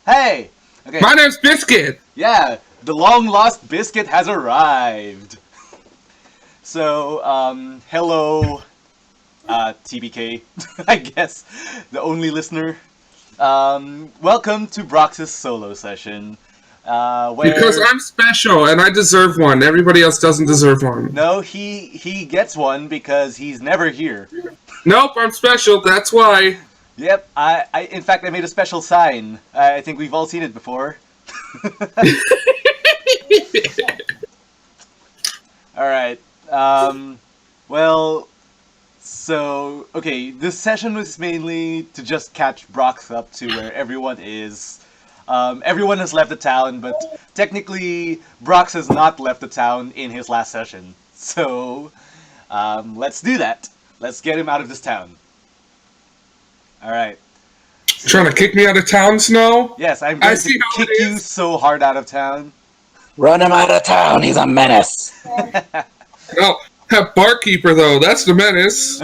Hey! Okay, My name's Biscuit. yeah, the long-lost biscuit has arrived. So, hello, TBK, I guess, the only listener. Welcome to Brox's solo session, Because where... I'm special and I deserve one. Everybody else doesn't deserve one. No, he gets one because he's never here. Nope, I'm special. That's why. Yep, in fact, I made a special sign. I think we've all seen it before. Alright, well, so, okay, this session was mainly to just catch Brox up to where everyone is. Everyone has left the town, but technically, Brox has not left the town in his last session. So, let's do that. Let's get him out of this town. Alright. Trying to kick me out of town, Snow? Yes, I'm going to see how kick it you is. so hard out of town. Run him out of town. He's a menace. Oh, have barkeeper though. That's the menace.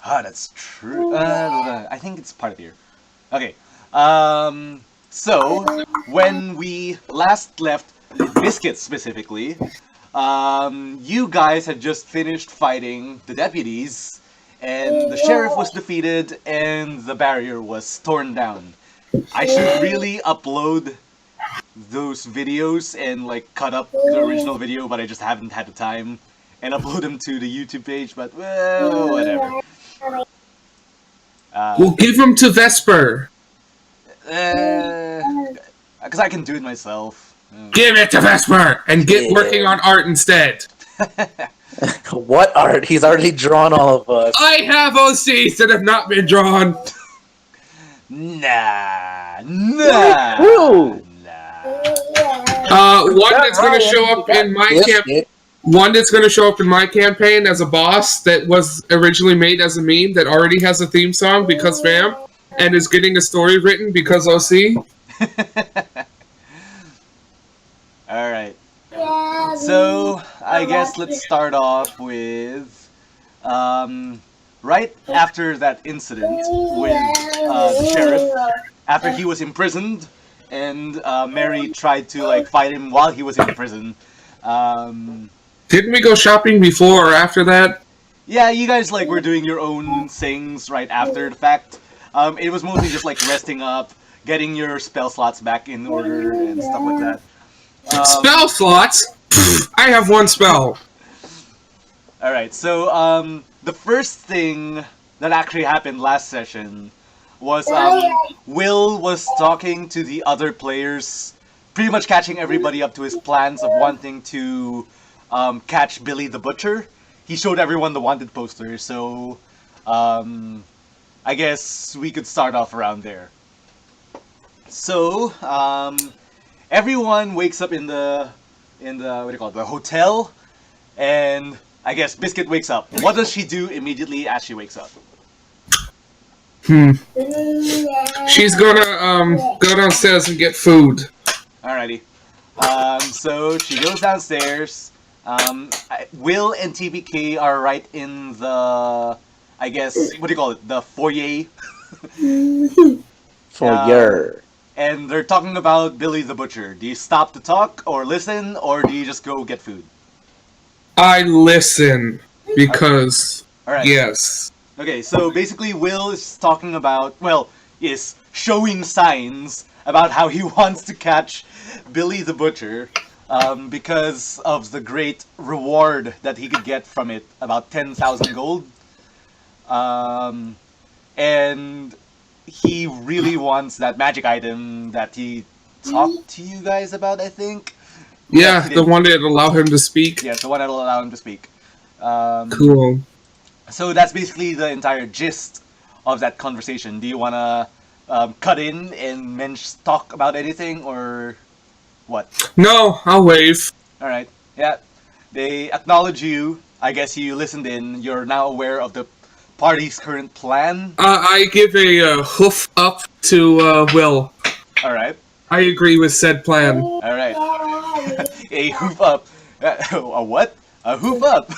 That's true. I think it's part of here. Okay. So when we last left Biscuit specifically, you guys had just finished fighting the deputies, and the sheriff was defeated, and the barrier was torn down. I should really upload those videos and like cut up the original video, but I just haven't had the time and upload them to the YouTube page. But well, whatever. We'll give him to Vesper. Because I can do it myself. Give it to Vesper and get working on art instead. What art? He's already drawn all of us. I have OCs that have not been drawn. Nah. Woo! One that's going to show up in my campaign. One that's going to show up in my campaign as a boss that was originally made as a meme that already has a theme song because fam, and is getting a story written because OC. Alright. So, I guess let's start off with, right after that incident with the sheriff, after he was imprisoned, and Mary tried to like fight him while he was in prison. Didn't we go shopping before or after that? Yeah, you guys like were doing your own things right after the fact. It was mostly just like resting up, getting your spell slots back in order and stuff like that. Spell slots? I have one spell. Alright, so the first thing that actually happened last session was Will was talking to the other players, pretty much catching everybody up to his plans of wanting to catch Billy the Butcher. He showed everyone the wanted poster, so I guess we could start off around there. So everyone wakes up in the what do you call it, the hotel, and I guess Biscuit wakes up. What does she do immediately as she wakes up? She's gonna go downstairs and get food. Alrighty. So she goes downstairs. Will and TBK are right in the, I guess, what do you call it? The foyer. Foyer. And they're talking about Billy the Butcher. Do you stop to talk or listen, or do you just go get food? I listen because Alright. yes. Okay, so basically Will is talking about, well, is showing signs about how he wants to catch Billy the Butcher because of the great reward that he could get from it, about 10,000 gold. And he really wants that magic item that he talked to you guys about, I think. Yeah, Yes, he the did. one that allow him to speak. Yeah, the one that'll allow him to speak. Cool. So that's basically the entire gist of that conversation. Do you want to cut in and talk about anything, or what? No, I'll wave. Alright, yeah. They acknowledge you. I guess you listened in. You're now aware of the party's current plan. I give a hoof up to Will. Alright, I agree with said plan. alright. A hoof up. A what? A hoof up.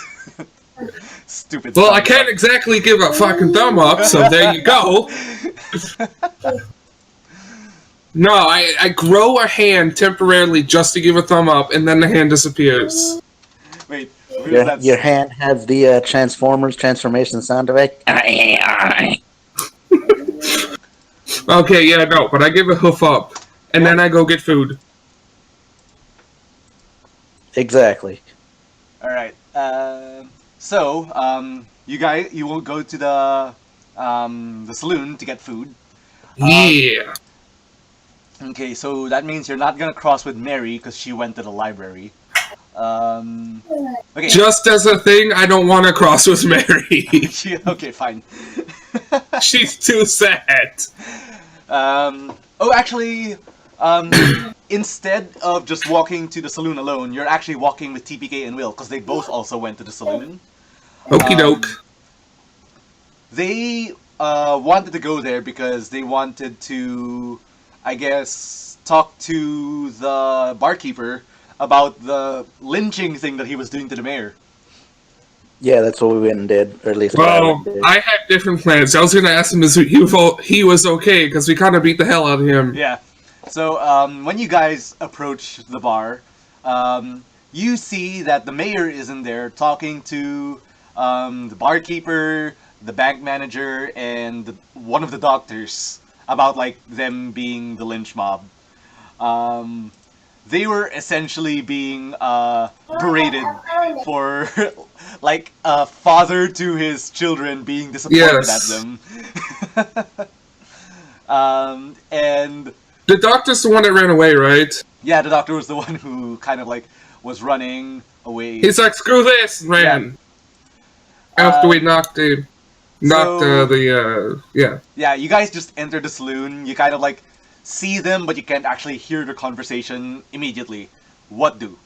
Stupid. Well, I can't exactly give a fucking thumb up, so there you go. No, I grow a hand temporarily just to give a thumb up, and then the hand disappears. Wait, Your hand has the Transformers transformation sound effect. Okay, yeah, no, but I give a hoof up, and then I go get food. Exactly. All right. You will go to the saloon to get food. Yeah. Okay, so that means you're not gonna cross with Mary because she went to the library. Okay. Just as a thing, I don't want to cross with Mary. Okay, fine. She's too sad. Actually, instead of just walking to the saloon alone, you're actually walking with TPK and Will because they both also went to the saloon. Okie doke. They wanted to go there because they wanted to, I guess, talk to the barkeeper about the lynching thing that he was doing to the mayor. Yeah, that's what we went and did, or at least what I went Well, and did. I had different plans. I was going to ask him if he was okay, because we kind of beat the hell out of him. Yeah. So when you guys approach the bar, you see that the mayor is in there talking to the barkeeper, the bank manager, and one of the doctors about like them being the lynch mob. They were essentially being berated for like a father to his children being disappointed at them. And the doctor's the one that ran away, right? yeah, the doctor was the one who kind of like was running away. He's like, screw this, ran. Yeah. After we knocked the Yeah, you guys just enter the saloon. You kind of like see them, but you can't actually hear their conversation immediately. What do?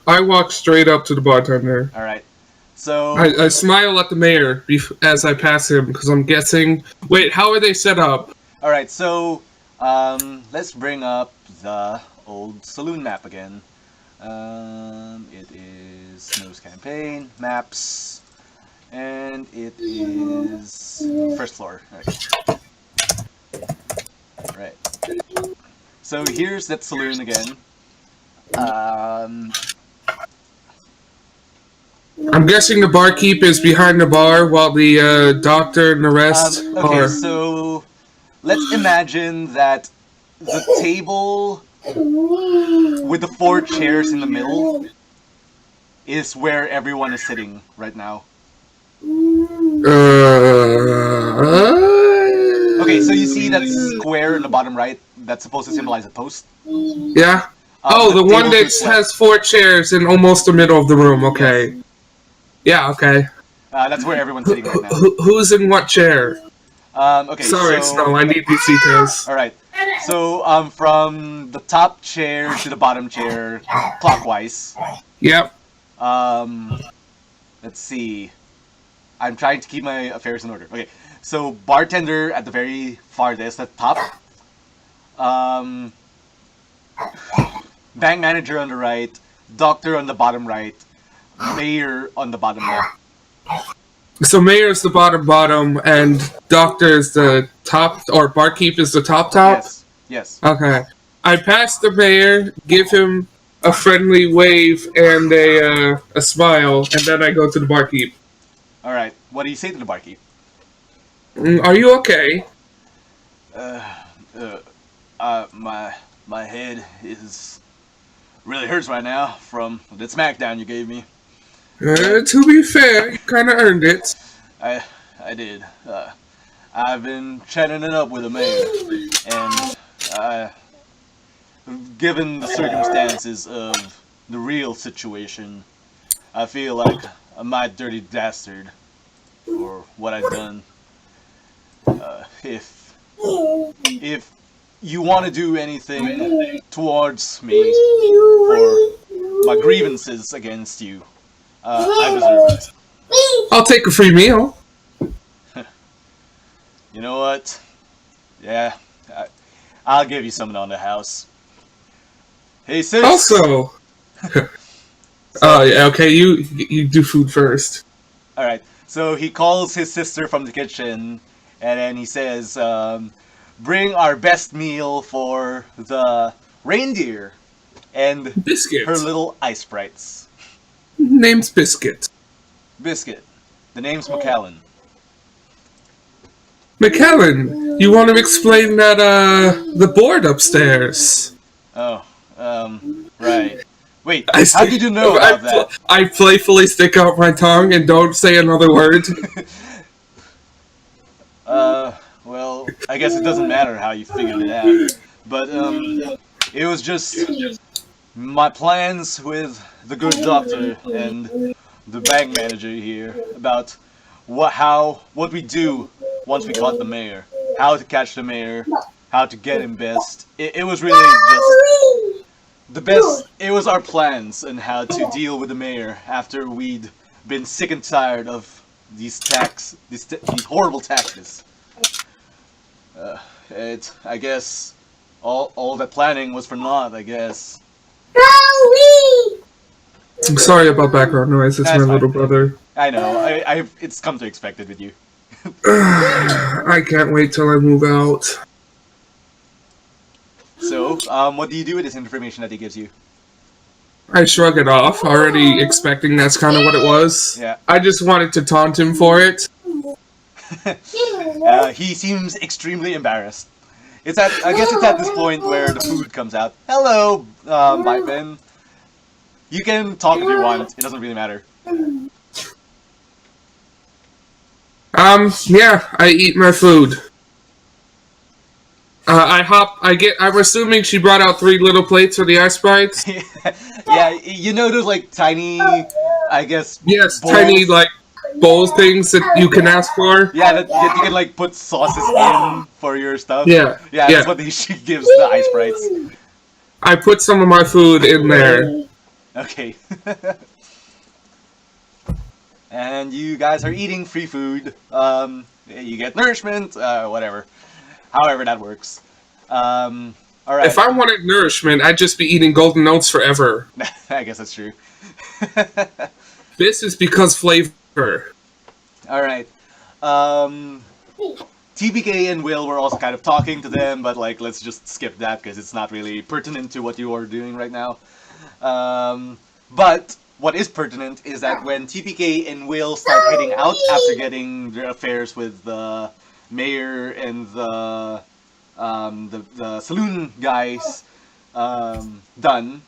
I walk straight up to the bartender. All right. So I smile at the mayor as I pass him because I'm guessing. Wait, how are they set up? All right. So let's bring up the old saloon map again. It is Snow's Campaign maps, and it is first floor. Right. So here's that saloon again. I'm guessing the barkeep is behind the bar while the doctor and the rest okay, are... so let's imagine that the table with the 4 chairs in the middle is where everyone is sitting right now. Okay, so you see that square in the bottom right that's supposed to symbolize a post? Yeah. The one that has 4 chairs in almost the middle of the room. Okay. Yes. Yeah. Okay. That's where everyone's sitting right now. Who's in what chair? Okay. Sorry, Snow. I need these details. All right. So from the top chair to the bottom chair, clockwise. Yep. Let's see. I'm trying to keep my affairs in order. Okay. So bartender at the very farthest at the top. Bank manager on the right, doctor on the bottom right, mayor on the bottom left. So mayor's the bottom, and doctor is the top, or barkeep is the top? Yes. Yes. Okay. I pass the mayor, give him a friendly wave and a smile, and then I go to the barkeep. All right. What do you say to the barkeep? Are you okay? My head is really hurts right now from the smackdown you gave me. To be fair, you kind of earned it. I did. I've been chatting it up with the mayor, and given the circumstances of the real situation, I feel like a mighty dirty bastard for what I've done. If you want to do anything towards me for my grievances against you, I deserve it. I'll take a free meal. You know what? Yeah, I'll give you something on the house. Hey, sis. Also, yeah, okay, you do food first. All right. So he calls his sister from the kitchen, and then he says, "Bring our best meal for the reindeer and her Biscuit. little ice sprites." Name's Biscuit. Biscuit. The name's McAllen. McKellen, you want to explain that, the board upstairs? Oh, right. Wait, I how did you know about that? I playfully stick out my tongue and don't say another word. Well, I guess it doesn't matter how you figured it out. But, it was just my plans with the good doctor and the bank manager here about what we do once we caught the mayor, how to catch the mayor, how to get him best. It was really just the best. It was our plans and how to deal with the mayor after we'd been sick and tired of these horrible taxes. I guess all that planning was for naught. I guess. I'm sorry about background noise. It's That's my fine. little brother. I know. It's come to expect it with you. I can't wait till I move out. So, what do you do with this information that he gives you? I shrug it off, already expecting that's kind of what it was. Yeah. I just wanted to taunt him for it. He seems extremely embarrassed. I guess it's at this point where the food comes out. Hello, Bipin. You can talk if you want. It doesn't really matter. Yeah, I eat my food. I'm assuming she brought out 3 little plates for the ice sprites? Yeah, you know those like tiny, I guess. Yes, bowls? tiny, like, bowl things that you can ask for. Yeah, that you can like put sauces in for your stuff. Yeah, Yeah, yeah. that's what she gives the ice sprites. I put some of my food in there. Okay. And you guys are eating free food. You get nourishment, whatever. However that works. Alright. If I wanted nourishment, I'd just be eating golden oats forever. I guess that's true. This is because flavor. Alright. TBK and Will were also kind of talking to them, but like, let's just skip that because it's not really pertinent to what you are doing right now. But what is pertinent is that when TPK and Will start heading out after getting their affairs with the mayor and the saloon guys done,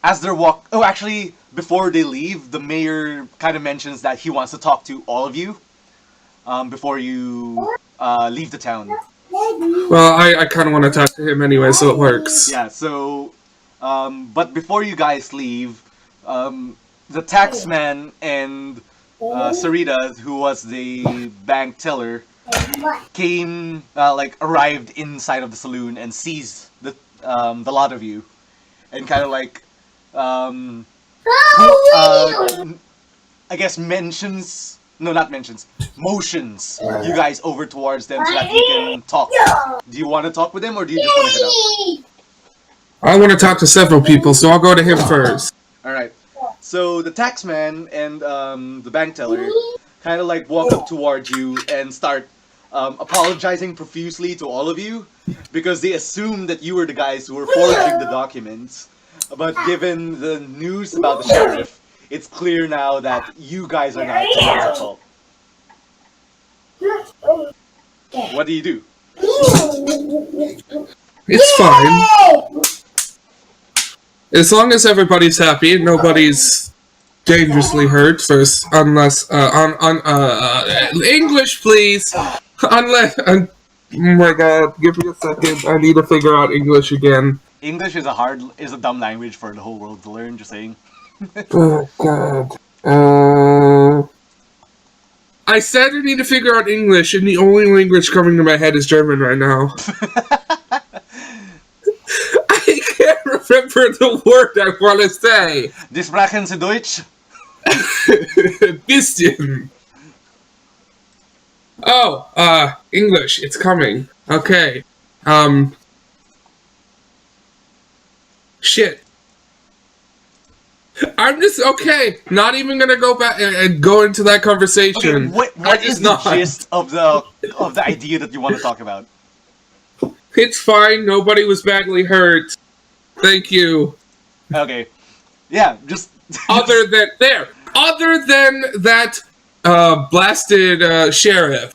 as they're actually, before they leave, the mayor kind of mentions that he wants to talk to all of you before you leave the town. Well, I kind of want to talk to him anyway, so it works. Yeah, so, but before you guys leave, the taxman and Sarita, who was the bank teller, arrived inside of the saloon and seized the lot of you, and kind of like, I guess motions you guys over towards them so that you can talk. Do you want to talk with them, or do you just want to head out? I want to talk to several people, so I'll go to him first. Alright. So the taxman and the bank teller kind of like walk up towards you and start apologizing profusely to all of you because they assumed that you were the guys who were forging the documents. But given the news about the sheriff, it's clear now that you guys are not the ones at fault. What do you do? It's fine. As long as everybody's happy and nobody's dangerously hurt first, unless, English, please! Unless, oh my god, give me a second, I need to figure out English again. English is a dumb language for the whole world to learn, just saying. Oh god. I said I need to figure out English, and the only language coming to my head is German right now. I can't remember the word I want to say. Die sprachen Sie Deutsch? Bisschen. Oh, English, it's coming. Okay. Shit. I'm just okay. Not even gonna go back and go into that Okay, conversation. what is the gist of the idea that you want to talk about? It's fine. Nobody was badly hurt. Thank you. Okay, yeah, just Other than that blasted sheriff.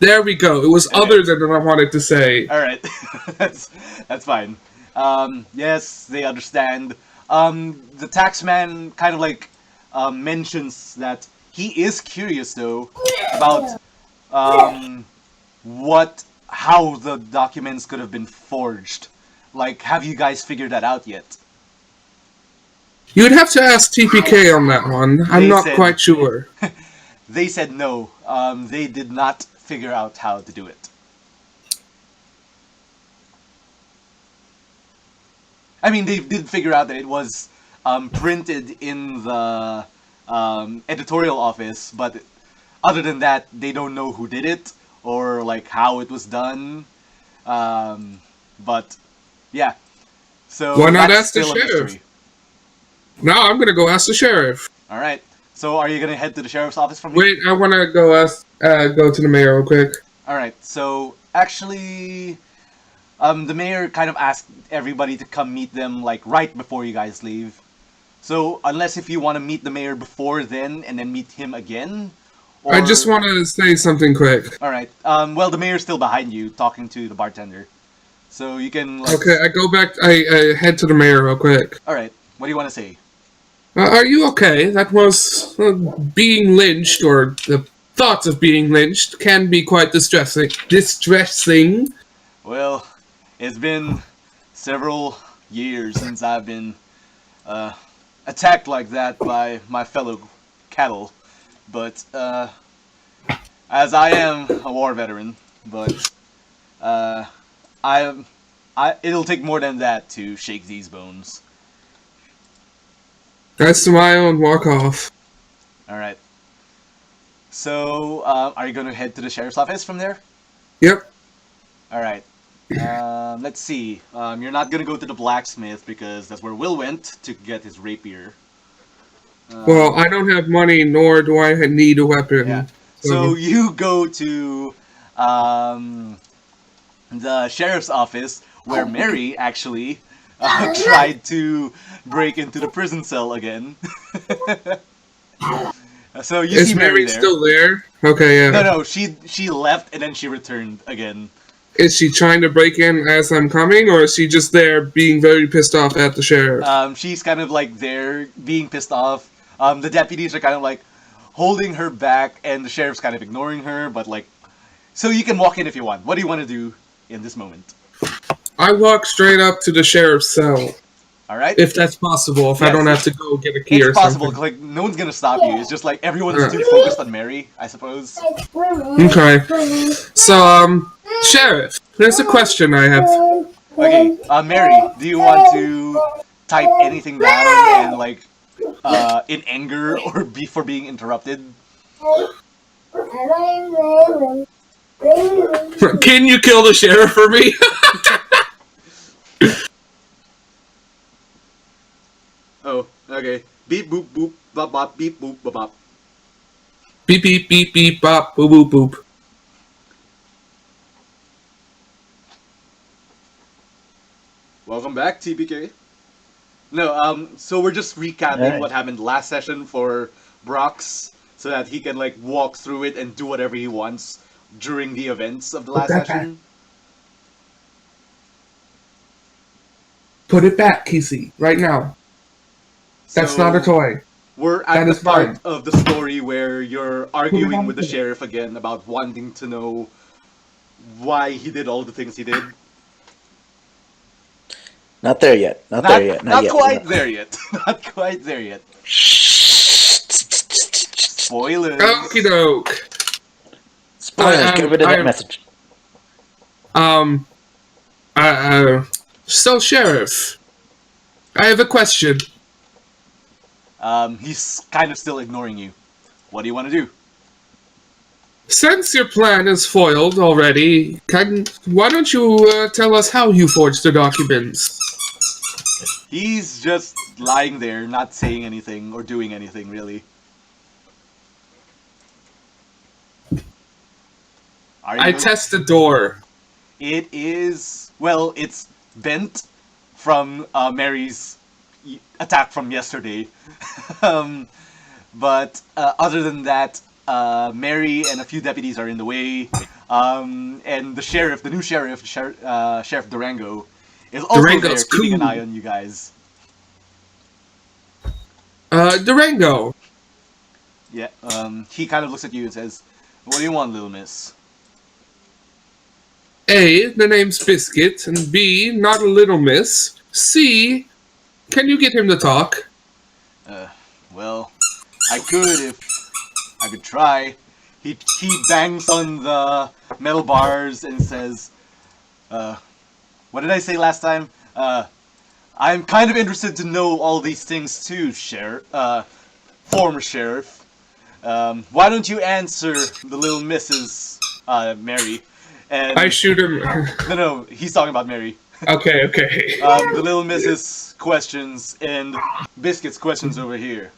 There we go. It was other than what I wanted to say. All right, that's fine. Yes, they understand. The taxman kind of like mentions that he is curious though about how the documents could have been forged. Like, have you guys figured that out yet? You'd have to ask TPK on that one. I'm They not said- quite sure. They said no. They did not figure out how to do it. I mean, they did figure out that it was printed in the editorial office, but other than that, they don't know who did it or like how it was done. But yeah, so Why not that's ask the still a sheriff? mystery. Now I'm gonna go ask the sheriff. All right. So are you gonna head to the sheriff's office from here? Wait, I wanna go to the mayor real quick. All right. So actually, the mayor kind of asked everybody to come meet them like right before you guys leave. So unless if you want to meet the mayor before then and then meet him again, or... I just want to say something quick. All right. Well, the mayor's still behind you, talking to the bartender. So you can. Like... Okay, I go back. I head to the mayor real quick. All right. What do you want to say? Are you okay? That was being lynched, or the thoughts of being lynched, can be quite distressing. Distressing. Well, it's been several years since I've been attacked like that by my fellow cattle, but as I am a war veteran, but it'll take more than that to shake these bones. That's my own walk off. All right. So, are you going to head to the sheriff's office from there? Yep. All right. Let's see. You're not going to go to the blacksmith because that's where Will went to get his rapier. Well, I don't have money, nor do I need a weapon. Yeah. So you go to the sheriff's office where Mary actually tried to break into the prison cell again. So you Is see Mary there. still there? Okay, yeah. No, she left and then she returned again. Is she trying to break in as I'm coming, or is she just there being very pissed off at the sheriff? She's kind of like there being pissed off. The deputies are kind of like holding her back, and the sheriff's kind of ignoring her. But like, so you can walk in if you want. What do you want to do in this moment? I walk straight up to the sheriff's cell. All right. If that's possible, if I Yes, don't have to go get a key or It's possible. something. Like no one's gonna stop you. It's just like everyone's too focused on Mary, I suppose. Okay. So, Sheriff, there's a question I have. Okay, Mary, do you want to type anything down and like in anger or for being interrupted? Can you kill the sheriff for me? Oh, okay. Beep boop boop bop bop beep boop bop bop. Beep beep beep beep bop boop boop boop. Welcome back, TPK. No, so we're just recapping Alright. what happened last session for Brox, so that he can like walk through it and do whatever he wants during the events of the last that session. Put it back, Kissy, right now. That's So not a toy. We're at That the is part fine. of the story where you're arguing on with the the- sheriff again about wanting to know why he did all the things he did. Not there yet. Not there yet. Not yet. quite there yet. Not quite there yet. Spoilers. Okie doke. Spoilers. Get rid of that I- message. So, Sheriff, I have a question. He's kind of still ignoring you. What do you want to do? Since your plan is foiled already, why don't you tell us how you forged the documents? He's just just lying there, not saying anything or doing anything really. I test the door. It is, well, it's bent from Mary's attack from yesterday. But other than that, Mary and a few deputies are in the way. And the sheriff, the new sheriff, Sheriff Durango, is also Durango's there keeping cool. an eye on you guys. Durango. Yeah, he kind of looks at you and says, "What do you want, little miss?" A, the name's Biscuit, and B, not a little miss. C, can you get him to talk? Well, I could if I could try. He bangs on the metal bars and says, what did I say last time? I'm kind of interested to know all these things too, former sheriff. Why don't you answer the little Mrs. Mary? And I shoot him. no, he's talking about Mary. Okay. The little Mrs. questions and Biscuit's questions over here.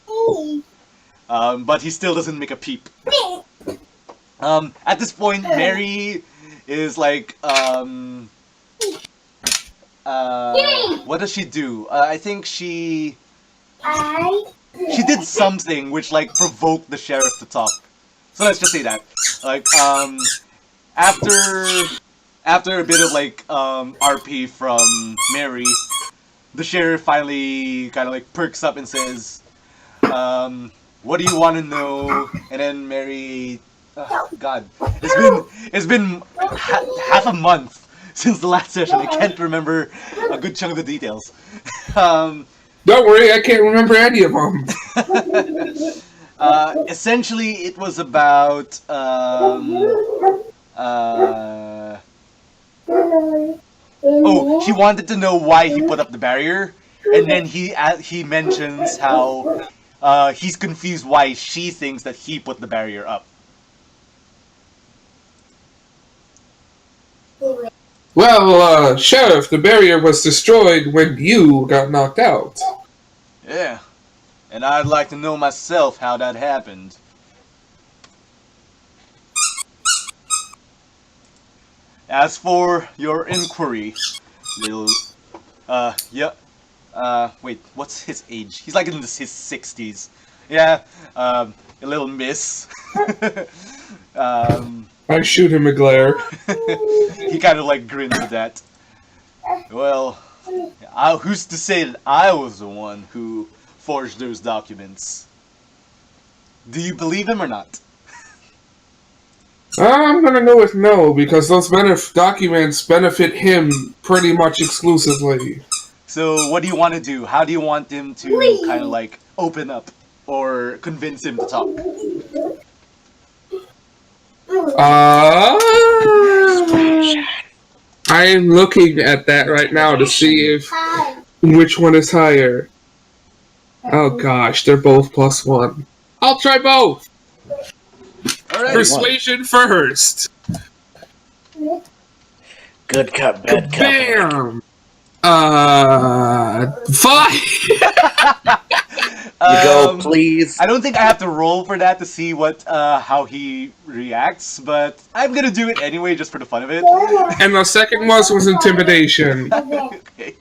But he still doesn't make a peep. At this point, Mary is like, what does she do? I think she did something which like provoked the sheriff to talk. So let's just say that. Like, after a bit of like RP from Mary, the sheriff finally kind of like perks up and says, "What do you want to know?" And then Mary, God, it's been half a month since the last session. I can't remember a good chunk of the details. Don't worry, I can't remember any of them. Essentially, it was about he wanted to know why he put up the barrier, and then he mentions how he's confused why she thinks that he put the barrier up. Well, Sheriff, the barrier was destroyed when you got knocked out. Yeah, and I'd like to know myself how that happened. As for your inquiry, little, wait, what's his age? He's like in his 60s. Yeah, a little miss. I shoot him a glare. He kind of like grins at that. Well, who's to say that I was the one who forged those documents? Do you believe him or not? I'm gonna go with no, because those documents benefit him pretty much exclusively. So what do you want to do? How do you want him to kind of like open up or convince him to talk? I'm looking at that right now to see which one is higher. Oh gosh, they're both +1. I'll try both. All right. Persuasion first. Good cup, bad cup. Bam. 5. You go, please. I don't think I have to roll for that to see what how he reacts, but I'm gonna do it anyway just for the fun of it. And the second one was intimidation. Okay.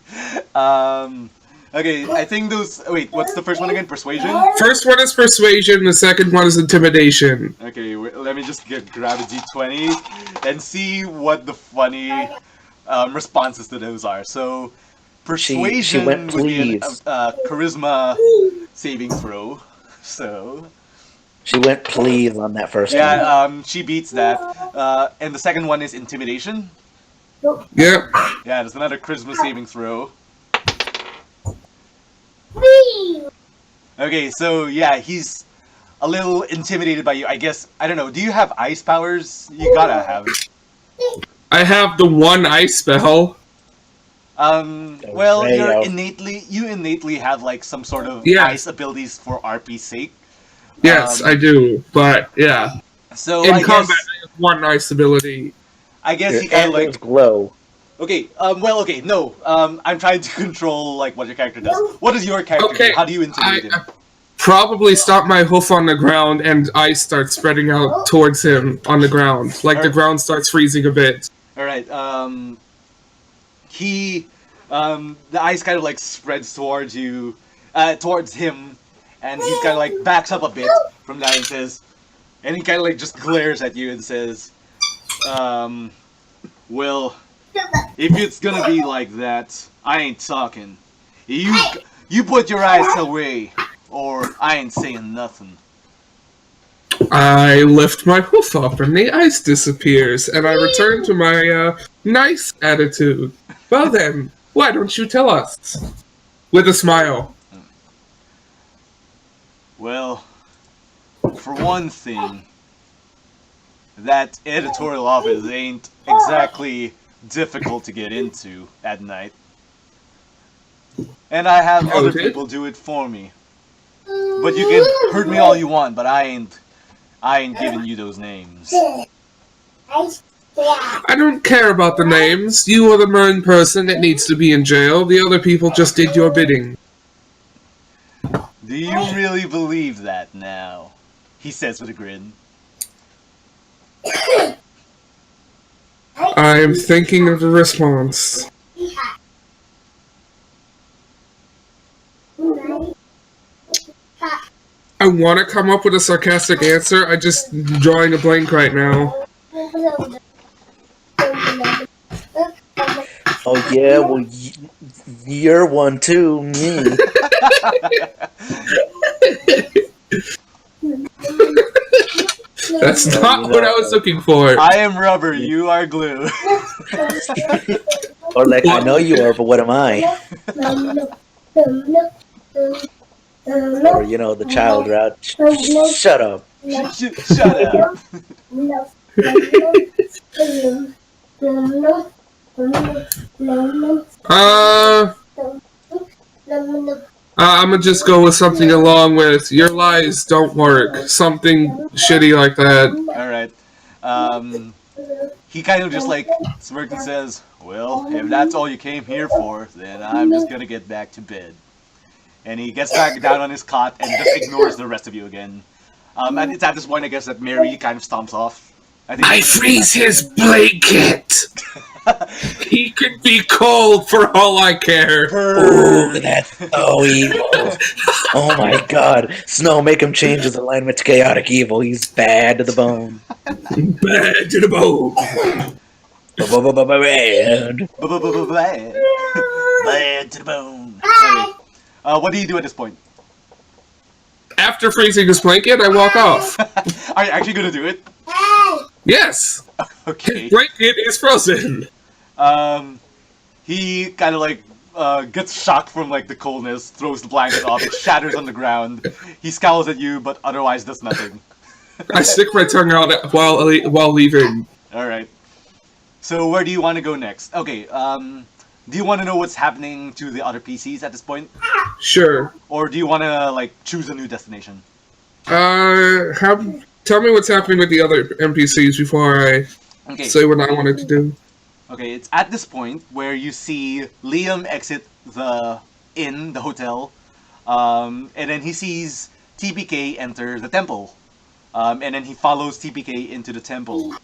Okay, I think those. Wait, what's the first one again? Persuasion? First one is persuasion, the second one is intimidation. Okay, let me just grab a d20 and see what the funny responses to those are. So, persuasion she went, would be please. a charisma saving throw. So, She went please on that first one. yeah, she beats that. And the second one is intimidation. Yep. Yeah, there's another charisma saving throw. Okay, so yeah, he's a little intimidated by you. I guess, I don't know, do you have ice powers? You gotta have it. I have the one ice spell. Well, Rayo. you innately have like some sort of Yeah. ice abilities for RP's sake. Yes, I do, but yeah. So In I combat, guess I have one ice ability. I guess Your he kind of antlers like glow. Okay, well, okay, no. I'm trying to control, like, what your character does. What does your character Okay, do? How do you intimidate him? I probably stomp my hoof on the ground and ice starts spreading out towards him on the ground. Like the ground starts freezing a bit. Alright, the ice kind of, like, spreads towards you, towards him, and he's kind of, like, backs up a bit from that and says, and he kind of, like, just glares at you and says, well, if it's gonna be like that, I ain't talking. You put your eyes away, or I ain't saying nothing. I lift my hoof up and the ice disappears, and I return to my nice attitude. Well then, why don't you tell us? With a smile. Well, for one thing, that editorial office ain't exactly difficult to get into at night. And I have other Noted. people do it for me. But you can hurt me all you want, but I ain't giving you those names. I don't care about the names. You are the main person that needs to be in jail. The other people just did your bidding. Do you really believe that now? He says with a grin. I'm thinking of a response. I want to come up with a sarcastic answer. I just drawing a blank right now. Oh yeah, well you're one too. Me. That's not what I was looking for. I am rubber, you are glue. Or like I know you are, but what am I? Or the child route. Shut up. Shut up. I'm gonna just go with something along with your lies don't work. Something shitty like that. Alright. He kind of just like smirks and says, well, if that's all you came here for, then I'm just gonna get back to bed. And he gets back down on his cot and just ignores the rest of you again. And it's at this point, I guess, that Mary kind of stomps off. I freeze his blanket! He could be cold for all I care. Oh, that's so evil. Oh my god. Snow, make him change his alignment to chaotic evil. He's bad to the bone. Bad to the bone. Bad. Bad to the bone. Okay. What do you do at this point? After freezing his blanket, I walk off. Are you actually gonna do it? Yes! Okay. His blanket is frozen. He kind of like gets shocked from like the coldness, throws the blanket off, it shatters on the ground. He scowls at you, but otherwise does nothing. I stick my tongue out while leaving. All right. So where do you want to go next? Okay. Do you want to know what's happening to the other PCs at this point, Sure. or do you want to like choose a new destination? Tell me what's happening with the other NPCs before I say what I wanted to do. Okay, it's at this point where you see Liam exit the inn, the hotel, and then he sees TPK enter the temple, and then he follows TPK into the temple.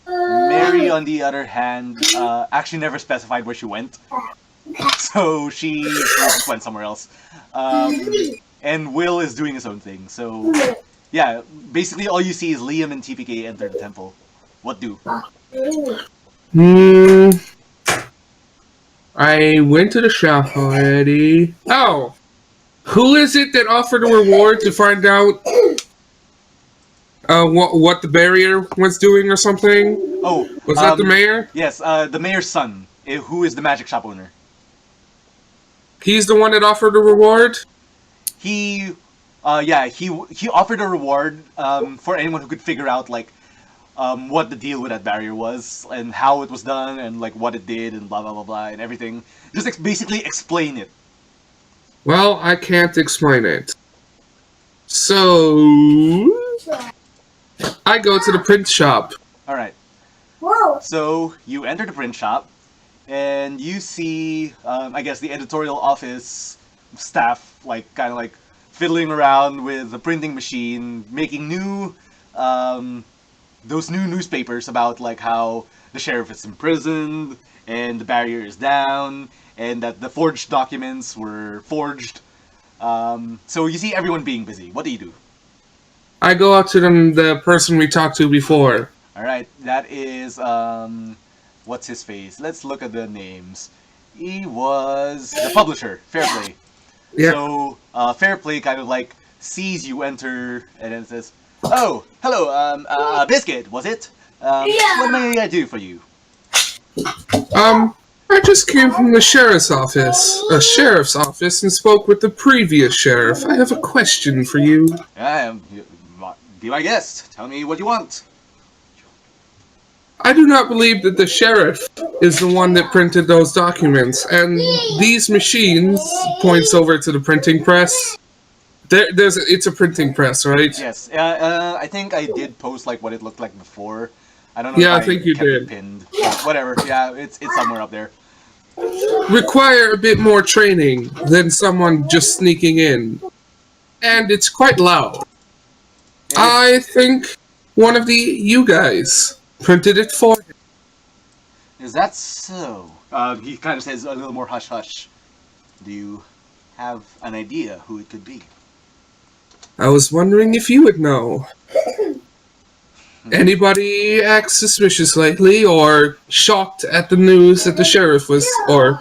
Mary, on the other hand, actually never specified where she went, so she just went somewhere else. And Will is doing his own thing, so yeah, basically all you see is Liam and TPK enter the temple. What do? I went to the shop already. Oh! Who is it that offered a reward to find out what the barrier was doing or something? Oh, was that the mayor? Yes, the mayor's son, who is the magic shop owner. He's the one that offered a reward? He offered a reward for anyone who could figure out like what the deal with that barrier was and how it was done and like what it did and blah blah blah blah and everything. Just basically explain it. Well, I can't explain it. So I go to the print shop. All right. Whoa. So you enter the print shop, and you see, I guess, the editorial office staff, like, kind of like fiddling around with the printing machine, making um, those new newspapers about like how the sheriff is imprisoned and the barrier is down and that the forged documents were forged. So you see everyone being busy. What do you do? I go up to the person we talked to before. All right, that is what's his face? Let's look at the names. He was the publisher, Fairplay. Yeah. So Fairplay kind of like sees you enter and then says, "Oh, hello, Biscuit, was it? What may I do for you?" I just came from the sheriff's office, and spoke with the previous sheriff. I have a question for you. Be my guest. Tell me what you want. I do not believe that the sheriff is the one that printed those documents, and these machines points over to the printing press. It's a printing press, right? Yes, I think I did post like what it looked like before. I don't know Yeah, I if I think you kept it did. pinned. Whatever. Yeah, it's somewhere up there. Require a bit more training than someone just sneaking in, and it's quite loud. I think one of you guys printed it for him. Is that so? He kind of says a little more hush hush. Do you have an idea who it could be? I was wondering if you would know. Anybody act suspicious lately, or shocked at the news that the sheriff was, or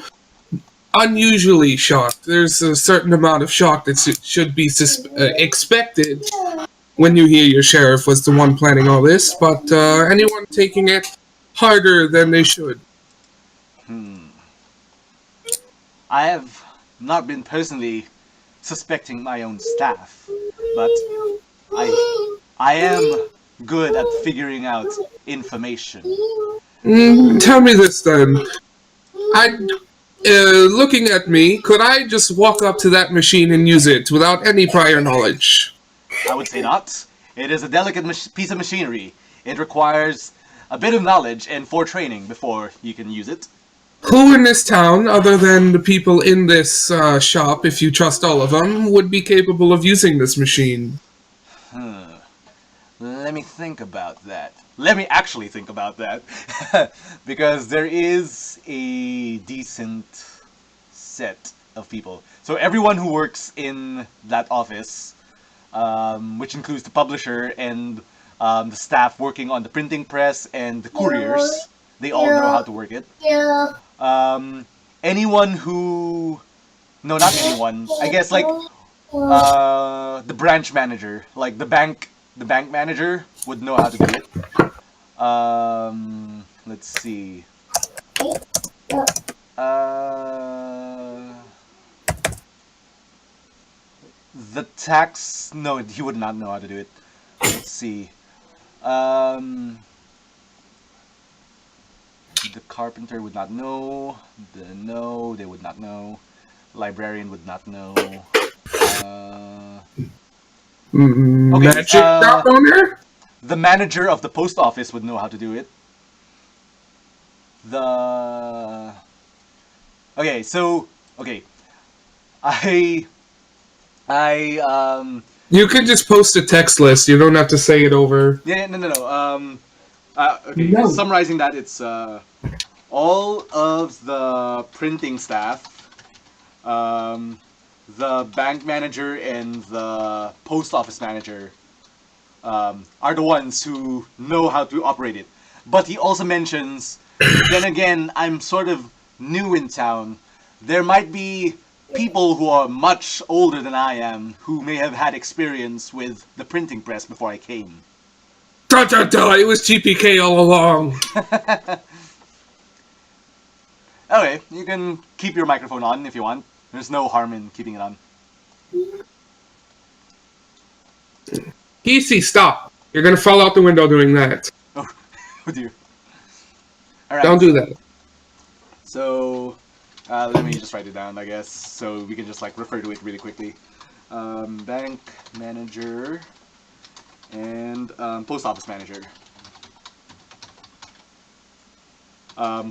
unusually shocked? There's a certain amount of shock that should be expected when you hear your sheriff was the one planning all this, but anyone taking it harder than they should. I have not been personally suspecting my own staff, but I am good at figuring out information. Tell me this then. Looking at me, could I just walk up to that machine and use it without any prior knowledge? I would say not. It is a delicate piece of machinery. It requires a bit of knowledge and foretraining before you can use it. Who in this town, other than the people in this shop, if you trust all of them, would be capable of using this machine? Let me think about that. Let me actually think about that. Because there is a decent set of people. So everyone who works in that office, which includes the publisher and the staff working on the printing press and the couriers, they all know how to work it. Anyone who... No, not anyone. I guess like the branch manager, like the bank manager would know how to do it. Let's see. The tax... No, he would not know how to do it. Let's see. The carpenter would not know. They would not know. Librarian would not know. Okay, Magic shop owner? the manager of the post office would know how to do it. The... Okay, so... Okay. You can just post a text list. You don't have to say it over. Yeah, no. Okay, summarizing that, it's all of the printing staff, the bank manager and the post office manager are the ones who know how to operate it. But he also mentions, then again, I'm sort of new in town. There might be people who are much older than I am who may have had experience with the printing press before I came. Da da da! It was GPK all along. Okay, you can keep your microphone on if you want. There's no harm in keeping it on. Easy, stop. You're gonna fall out the window doing that. Oh, oh dear. Alright. Don't do that. So, let me just write it down, I guess, so we can just like refer to it really quickly. Bank manager and post office manager.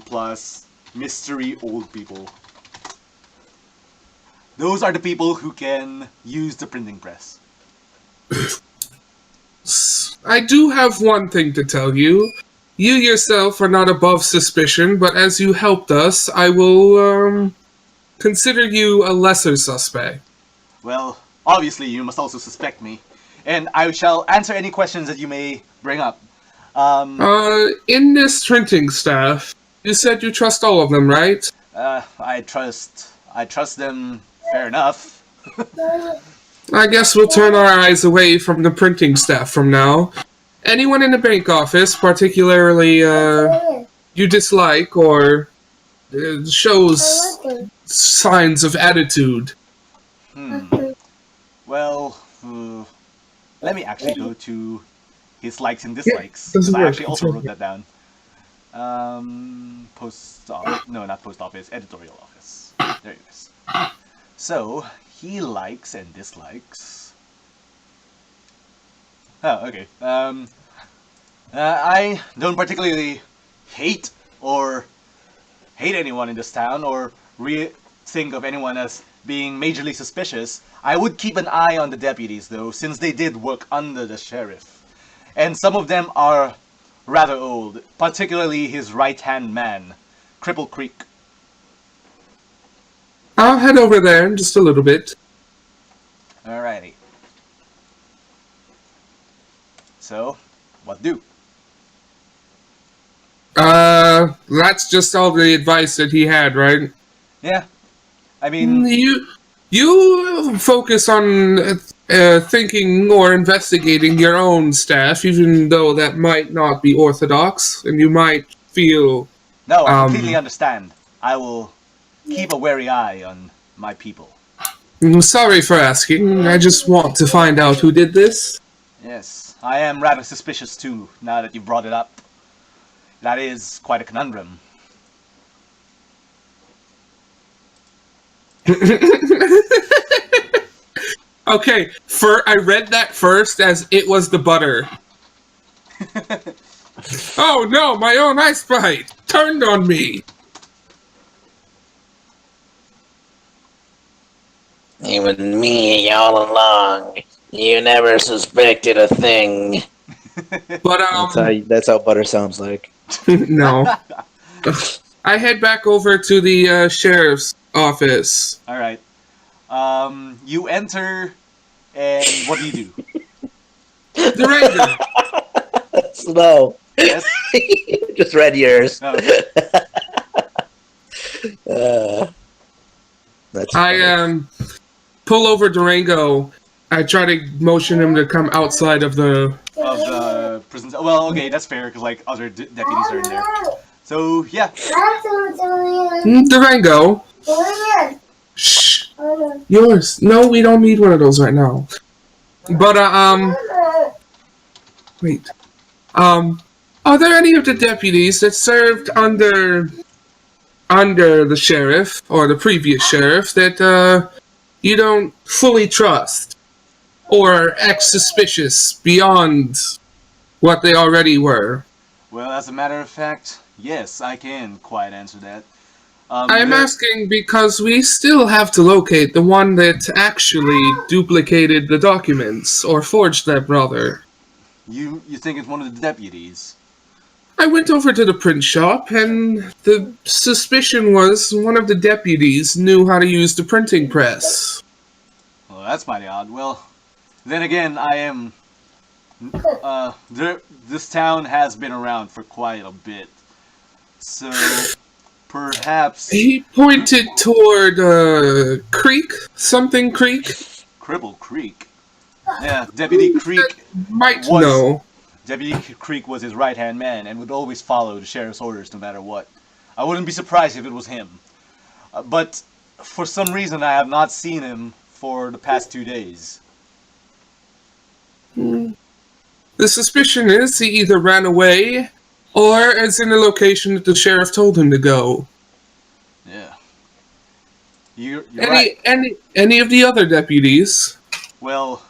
plus mystery old people. Those are the people who can use the printing press. I do have one thing to tell you. You yourself are not above suspicion, but as you helped us, I will consider you a lesser suspect. Well, obviously you must also suspect me, and I shall answer any questions that you may bring up. In this printing staff, you said you trust all of them, right? I trust them fair enough. I guess we'll turn our eyes away from the printing staff from now. Anyone in the bank office, particularly you dislike or shows signs of attitude. Well, let me actually go to his likes and dislikes, doesn't because I work. actually It's also right wrote that down. Post office. No, not post office. Editorial office. There it is. So he likes and dislikes. Oh, okay. I don't particularly hate anyone in this town, or think of anyone as being majorly suspicious. I would keep an eye on the deputies, though, since they did work under the sheriff. And some of them are rather old, particularly his right-hand man, Cripple Creek. I'll head over there in just a little bit. Alrighty. So, what do? That's just all the advice that he had, right? Yeah. I mean, You focus on thinking or investigating your own staff, even though that might not be orthodox, and you might feel. no, I completely understand. I will keep a wary eye on my people. Sorry for asking. I just want to find out who did this. Yes, I am rather suspicious too, now that you brought it up. That is quite a conundrum. Okay, I read that first as it was the butter. Oh no, my own ice bite turned on me. Even me all along. You never suspected a thing. But That's how butter sounds like. no. I head back over to the sheriff's office. Alright. You enter, and what do you do? The ranger. Slow. Yes? Just read yours. No. That's I pull over Durango. I try to motion him to come outside of the. Of the prison. Well, okay, that's fair, because, like, other deputies are in there. So, yeah. Durango. Shh. Yours. No, we don't need one of those right now. But wait. Are there any of the deputies that served under the sheriff or the previous sheriff that you don't fully trust or act suspicious beyond what they already were? Well, as a matter of fact, yes, I can quite answer that. I'm asking because we still have to locate the one that actually duplicated the documents, or forged them, rather. You think it's one of the deputies? I went over to the print shop, and the suspicion was one of the deputies knew how to use the printing press. Well, that's mighty odd. Well, then again, I am... this town has been around for quite a bit. So, perhaps... He pointed toward, Creek? Something Creek? Cripple Creek? Yeah, Deputy Creek Might know. Deputy Creek was his right-hand man and would always follow the sheriff's orders no matter what. I wouldn't be surprised if it was him. But for some reason I have not seen him for the past 2 days. The suspicion is he either ran away or is in the location that the sheriff told him to go. Yeah. You're right. Any of the other deputies? Well,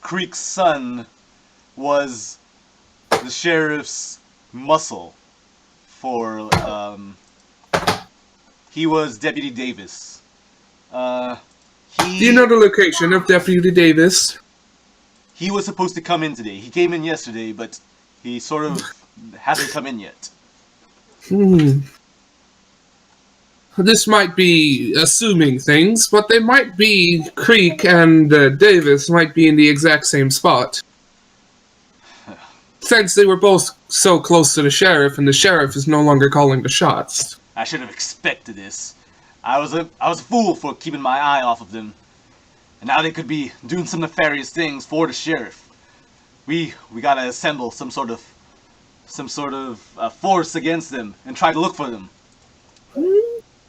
Creek's son was the sheriff's muscle for he was Deputy Davis. Do you know the location of Deputy Davis? He was supposed to come in today. He came in yesterday, but he sort of hasn't come in yet. This might be assuming things, but they might be. Creek and Davis might be in the exact same spot. Since they were both so close to the sheriff, and the sheriff is no longer calling the shots. I should have expected this. I was a fool for keeping my eye off of them. And now they could be doing some nefarious things for the sheriff. We gotta assemble some sort of force against them and try to look for them.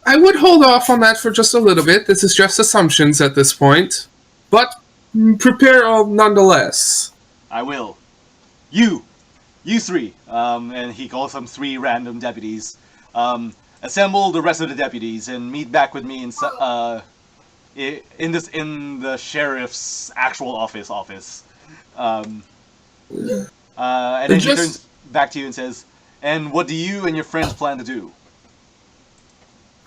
I would hold off on that for just a little bit. This is just assumptions at this point. But prepare all nonetheless. I will. You three, and he calls them 3 random deputies. Assemble the rest of the deputies and meet back with me in the sheriff's actual office. And then he turns back to you and says, "And what do you and your friends plan to do?"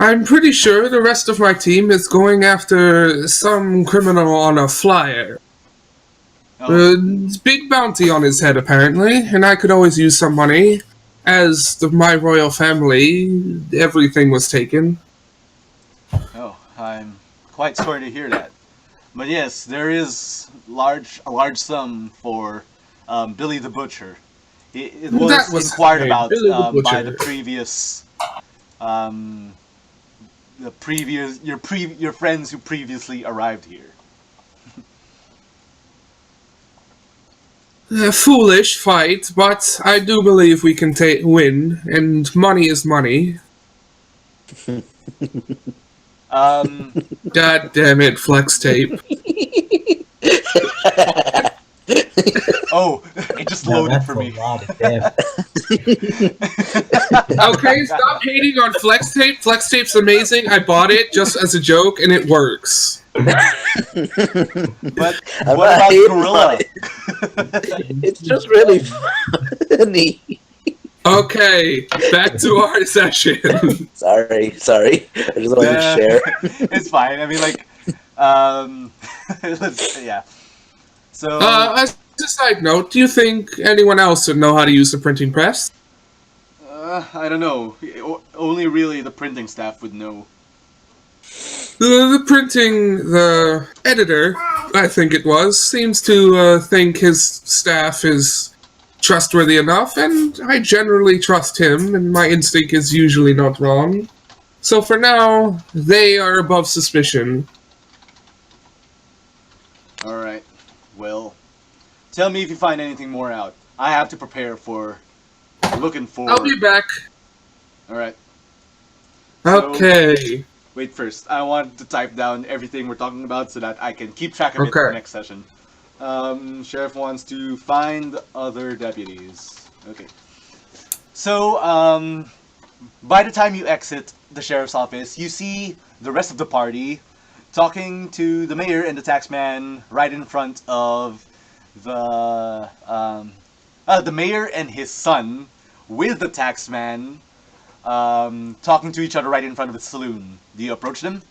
I'm pretty sure the rest of my team is going after some criminal on a flyer. Big bounty on his head, apparently, and I could always use some money. As my royal family, everything was taken. Oh, I'm quite sorry to hear that. But yes, there is a large sum for Billy the Butcher. It was inquired about by the previous, your friends who previously arrived here. A foolish fight, but I do believe we can win, and money is money. God damn it, flex tape. Oh, it just loaded for me. Okay, stop hating on flex tape. Flex tape's amazing. I bought it just as a joke, and it works. But what about Gorilla? It's just really funny. Okay, back to our session. Sorry. I just wanted to share. It's fine. I mean, like, yeah. So, as a side note, do you think anyone else would know how to use the printing press? I don't know. Only really the printing staff would know. The editor, I think it was, seems to think his staff is trustworthy enough, and I generally trust him, and my instinct is usually not wrong. So for now, they are above suspicion. Alright. Well, tell me if you find anything more out. I have to prepare for looking for... I'll be back. Alright. Okay. So, wait first. I want to type down everything we're talking about so that I can keep track of it for the next session. Sheriff wants to find other deputies. Okay. So, by the time you exit the sheriff's office, you see the rest of the party talking to the mayor and the taxman right in front of the mayor and his son with the taxman talking to each other right in front of the saloon. Do you approach them?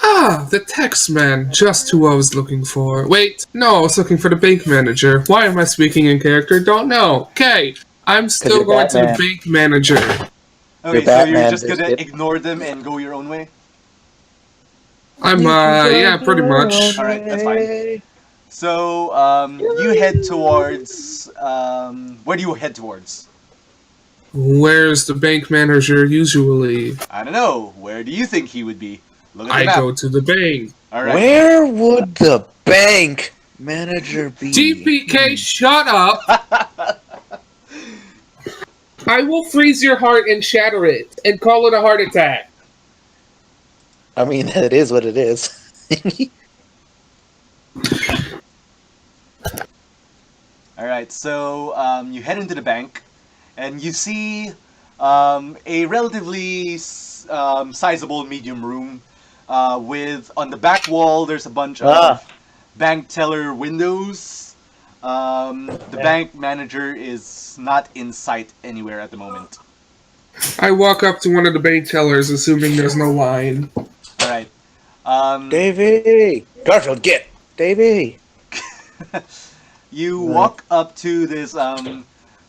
Ah, the taxman, just who I was looking for. Wait, no, I was looking for the bank manager. Why am I speaking in character? Don't know. Okay, I'm still going to the bank manager. Okay, so you're just gonna ignore them and go your own way? Yeah, pretty much. Alright, that's fine. So, you head towards, where do you head towards? Where's the bank manager usually? I don't know. Where do you think he would be? Look at the I map. go to the bank. Alright. Where would the bank manager be? TPK, shut up! I will freeze your heart and shatter it, and call it a heart attack. I mean, it is what it is. Alright, so you head into the bank, and you see a relatively sizable medium room with, on the back wall, there's a bunch of bank teller windows. The bank manager is not in sight anywhere at the moment. I walk up to one of the bank tellers, assuming there's no line. All right. Davey! Garfield, get! Davey! You walk up to this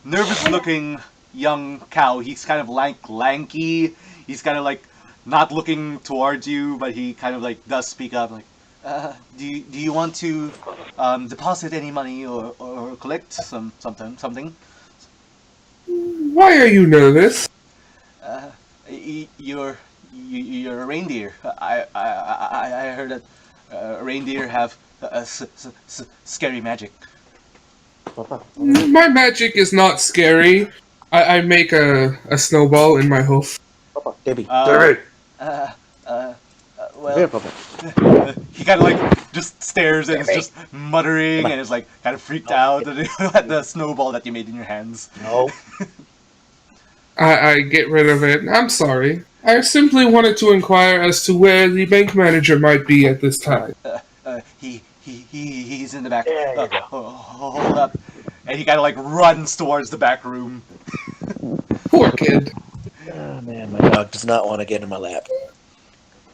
nervous-looking young cow. He's kind of like lanky. He's kind of like not looking towards you, but he kind of like does speak up. Like, do you want to deposit any money or collect something? Why are you nervous? You're a reindeer. I heard that reindeer have scary magic. My magic is not scary. I make a snowball in my hoof. Papa, Davey. Well, Here, Papa. he kind of like just stares and is just muttering and is like kind of freaked out at the snowball that you made in your hands. No. I get rid of it. I'm sorry. I simply wanted to inquire as to where the bank manager might be at this time. He's in the back. There you go. Hold up. And he kind of like runs towards the back room. Poor kid. Oh, man, my dog does not want to get in my lap.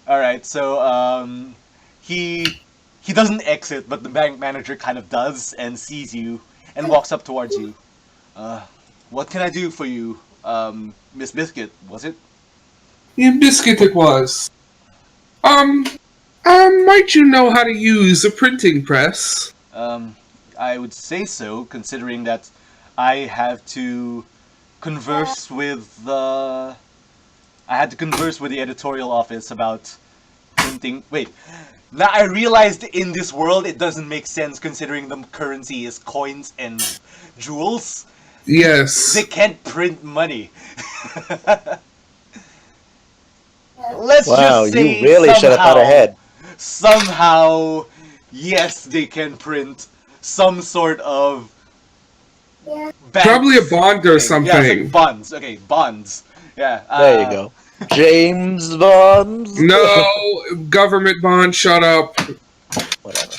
All right, so he doesn't exit, but the bank manager kind of does and sees you and walks up towards you. What can I do for you, Miss Biscuit? Was it? In Biscuit it was. Might you know how to use a printing press? I would say so, considering that I have to converse with the. I had to converse with the editorial office about printing. Wait, now I realized in this world it doesn't make sense considering the currency is coins and jewels. Yes. They can't print money. Let's Wow, just say you really should have thought ahead. Somehow, yes, they can print some sort of bank Probably a bond or thing. something. Yeah, it's like bonds. Okay, bonds. Yeah. There you go. James Bonds? No, government bond, shut up. Whatever.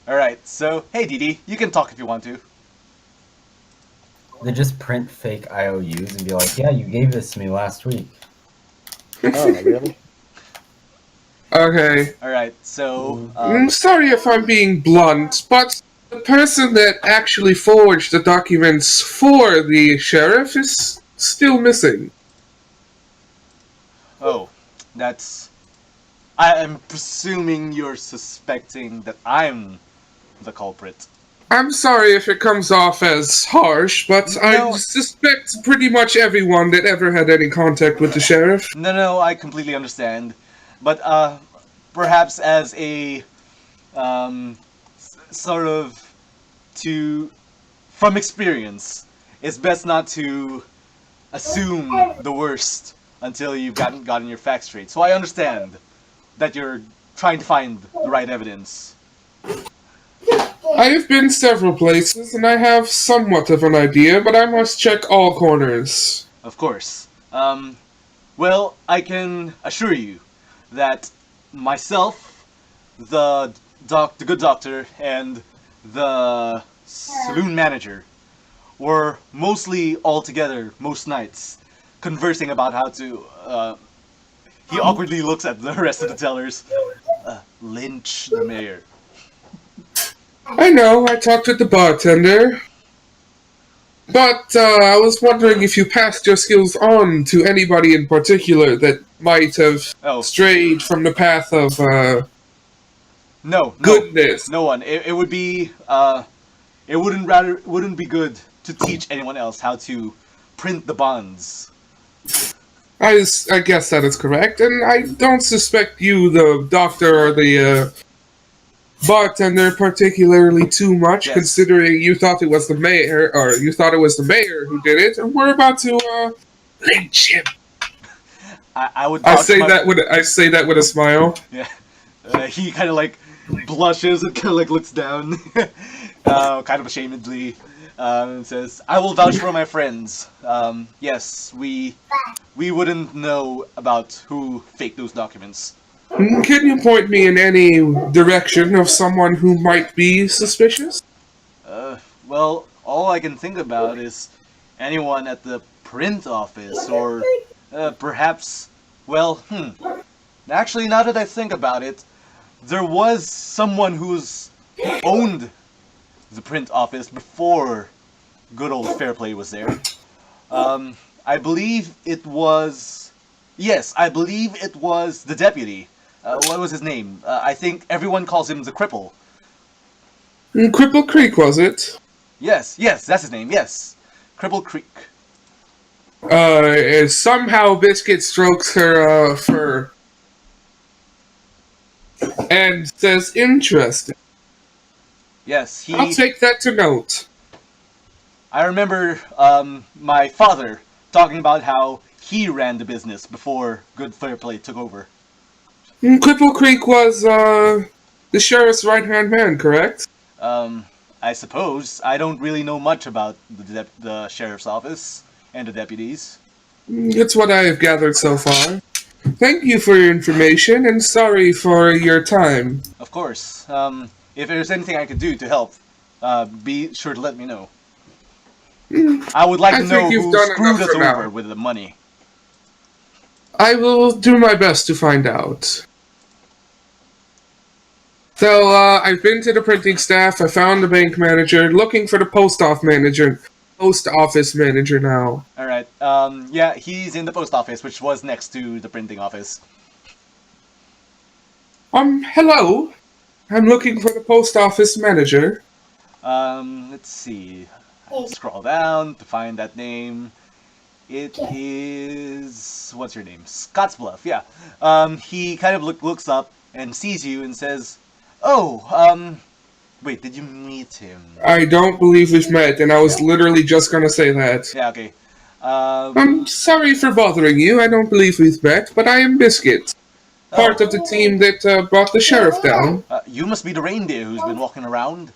All right. So, hey, Didi, you can talk if you want to. They just print fake IOUs and be like, yeah, you gave this to me last week. Oh, really? Okay. All right. So, I'm sorry if I'm being blunt, but the person that actually forged the documents for the sheriff is still missing. oh, that's. I am presuming you're suspecting that I'm the culprit. I'm sorry if it comes off as harsh, but No. I suspect pretty much everyone that ever had any contact with the sheriff. No, I completely understand, but perhaps as a sort of from experience, it's best not to assume the worst until you've gotten your facts straight. So I understand that you're trying to find the right evidence. I have been several places, and I have somewhat of an idea, but I must check all corners. Of course. Well, I can assure you that myself, the good doctor, and the saloon manager were mostly all together most nights, conversing about how to. He awkwardly looks at the rest of the tellers. Lynch the mayor. I know, I talked with the bartender. But I was wondering if you passed your skills on to anybody in particular that might have Oh. strayed from the path of No, goodness. no one. It would be. It wouldn't be good to teach anyone else how to print the bonds. I guess that is correct, and I don't suspect you, the doctor or the bartender, particularly too much, Yes. considering you thought it was the mayor, or you thought it was the mayor who did it, and we're about to lynch him. I would. I vouch say my- that with a smile. Yeah. He kind of like blushes and kind of like looks down, kind of ashamedly, and says, "I will vouch for my friends. Yes, we wouldn't know about who faked those documents." Can you point me in any direction of someone who might be suspicious? Well, all I can think about is anyone at the print office, or perhaps, well, actually, now that I think about it, there was someone who owned the print office before good old Fairplay was there. I believe it was, yes, I believe it was the deputy. What was his name? I think everyone calls him the Cripple. Cripple Creek, was it? Yes, that's his name, yes. Cripple Creek. Somehow Biscuit strokes her fur and says, interesting. Yes, I'll take that to note. I remember my father talking about how he ran the business before Good Fairplay took over. Cripple Creek was the sheriff's right-hand man, correct? I suppose. I don't really know much about the sheriff's office and the deputies. It's what I have gathered so far. Thank you for your information, and sorry for your time. Of course. If there's anything I could do to help, be sure to let me know. I would like to know who screwed us over with the money. I will do my best to find out. So, I've been to the printing staff, I found the bank manager, looking for the post office manager now. Alright, yeah, he's in the post office, which was next to the printing office. Hello? I'm looking for the post office manager. Let's see. I'll scroll down to find that name. It is... what's your name? Scottsbluff, yeah. He kind of looks up and sees you and says, oh, wait, did you meet him? I don't believe we've met, and I was literally just gonna say that. Yeah, okay. I'm sorry for bothering you, I don't believe we've met, but I am Biscuit. Part of the team that brought the sheriff down. You must be the reindeer who's been walking around.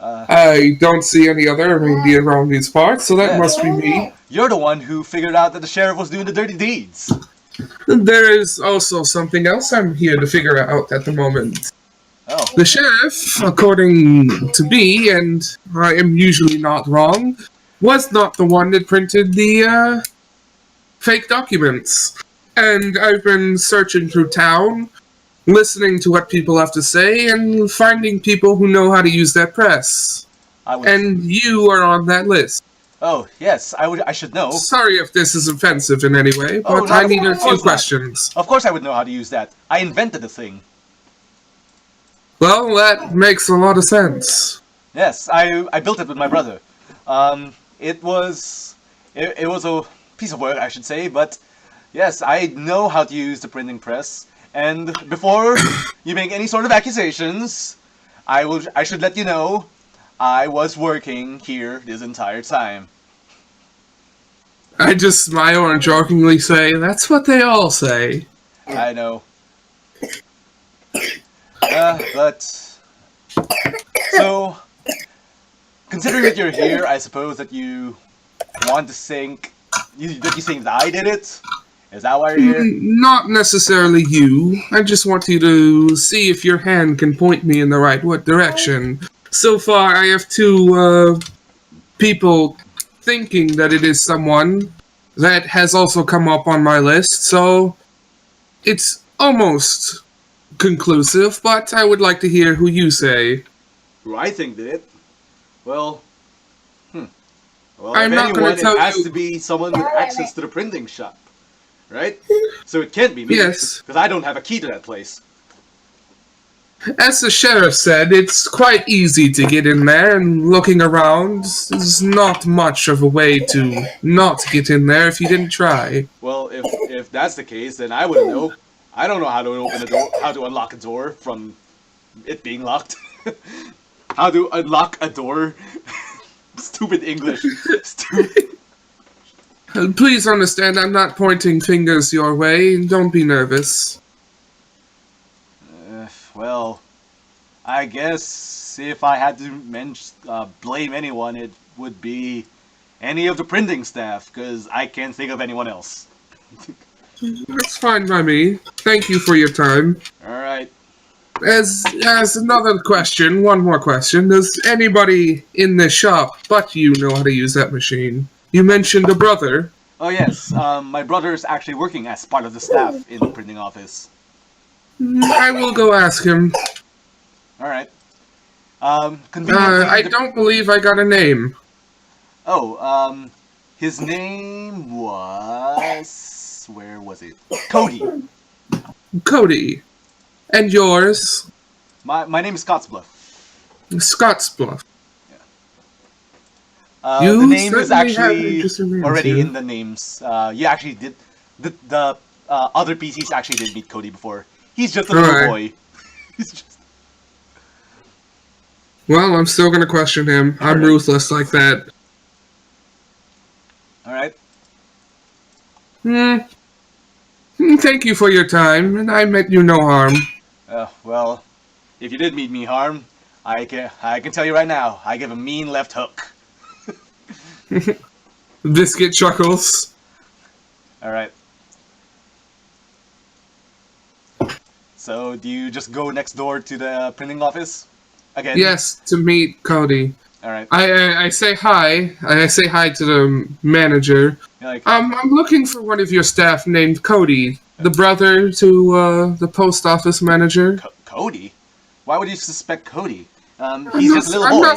I don't see any other reindeer around these parts, so that must be me. You're the one who figured out that the sheriff was doing the dirty deeds. There is also something else I'm here to figure out at the moment. Oh. The sheriff, according to me, and I am usually not wrong, was not the one that printed the fake documents. And I've been searching through town, listening to what people have to say, and finding people who know how to use that press. And you are on that list. Oh, yes, I should know. Sorry if this is offensive in any way, but I need a few questions. Of course I would know how to use that. I invented the thing. Well, that makes a lot of sense. Yes, I built it with my brother. It was a piece of work, I should say, but yes, I know how to use the printing press. And before you make any sort of accusations, I should let you know I was working here this entire time. I just smile and jokingly say, that's what they all say. I know. But... so... considering that you're here, I suppose that you want to think... that you think that I did it? Is that why you're here? Not necessarily you. I just want you to see if your hand can point me in the right direction. So far, I have two people thinking that it is someone that has also come up on my list, so it's almost conclusive, but I would like to hear who you say. Who I think did it? Well, well, I'm if not anyone, gonna tell it has you. to be someone with access to the printing shop, right? So it can't be me. Yes. Because I don't have a key to that place. As the sheriff said, it's quite easy to get in there, and looking around, there's not much of a way to not get in there if you didn't try. Well, if that's the case, then I wouldn't know. I don't know how to open a door, how to unlock a door from it being locked. How to unlock a door. Stupid English. Stupid. Please understand, I'm not pointing fingers your way. Don't be nervous. Well, I guess if I had to blame anyone, it would be any of the printing staff, because I can't think of anyone else. That's fine by me. Thank you for your time. Alright. As another question, one more question. Does anybody in the shop but you know how to use that machine? You mentioned a brother. Oh yes, my brother is actually working as part of the staff in the printing office. I will go ask him. All right. Conveniently, I don't believe I got a name. Oh, his name was... Where was it? Cody. Cody. And yours? My name is Scottsbluff. Scottsbluff. The name is certainly have actually interesting names already here. in the names. You actually did... The other PCs actually did meet Cody before. He's just a little Alright. boy. He's just... Well, I'm still gonna question him. I'm Alright. ruthless like that. Alright. Thank you for your time, and I meant you no harm. Well, if you did meet me harm, I can tell you right now, I give a mean left hook. Biscuit chuckles. Alright. So, do you just go next door to the printing office? Again? Yes, to meet Cody. Alright. I say hi. I say hi to the manager. You're like, I'm looking for one of your staff named Cody, the brother to the post office manager. Cody? Why would you suspect Cody? He's just a little boy.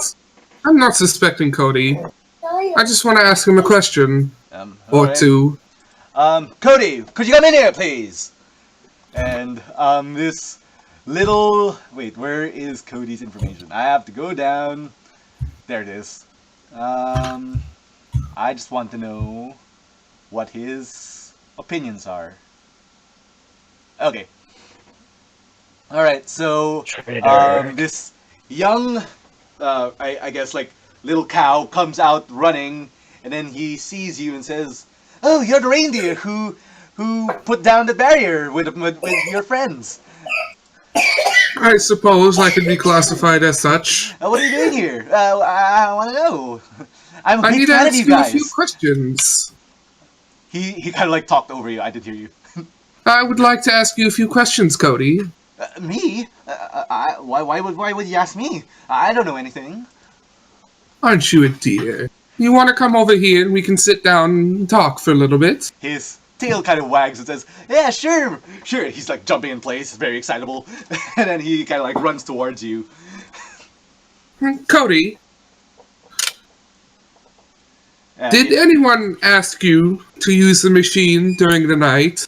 I'm not suspecting Cody. I just want to ask him a question or Alright. two. Cody, could you come in here, please? And, this little... Wait, where is Cody's information? I have to go down. There it is. I just want to know what his opinions are. Okay. Alright, so, this young, I guess, like, little cow comes out running, and then he sees you and says, "Oh, you're the reindeer who put down the barrier with your friends. I suppose I could be classified as such. What are you doing here? I want to know. I'm a I big need to fan of ask you you a few guys." questions. He kind of like talked over you. I did hear you. I would like to ask you a few questions, Cody. Me? Why would you ask me? I don't know anything. Aren't you a dear? You want to come over here and we can sit down and talk for a little bit? His tail kind of wags and says, "Yeah, sure." He's like jumping in place, very excitable, and then he kind of like runs towards you. Cody, did He- anyone ask you to use the machine during the night?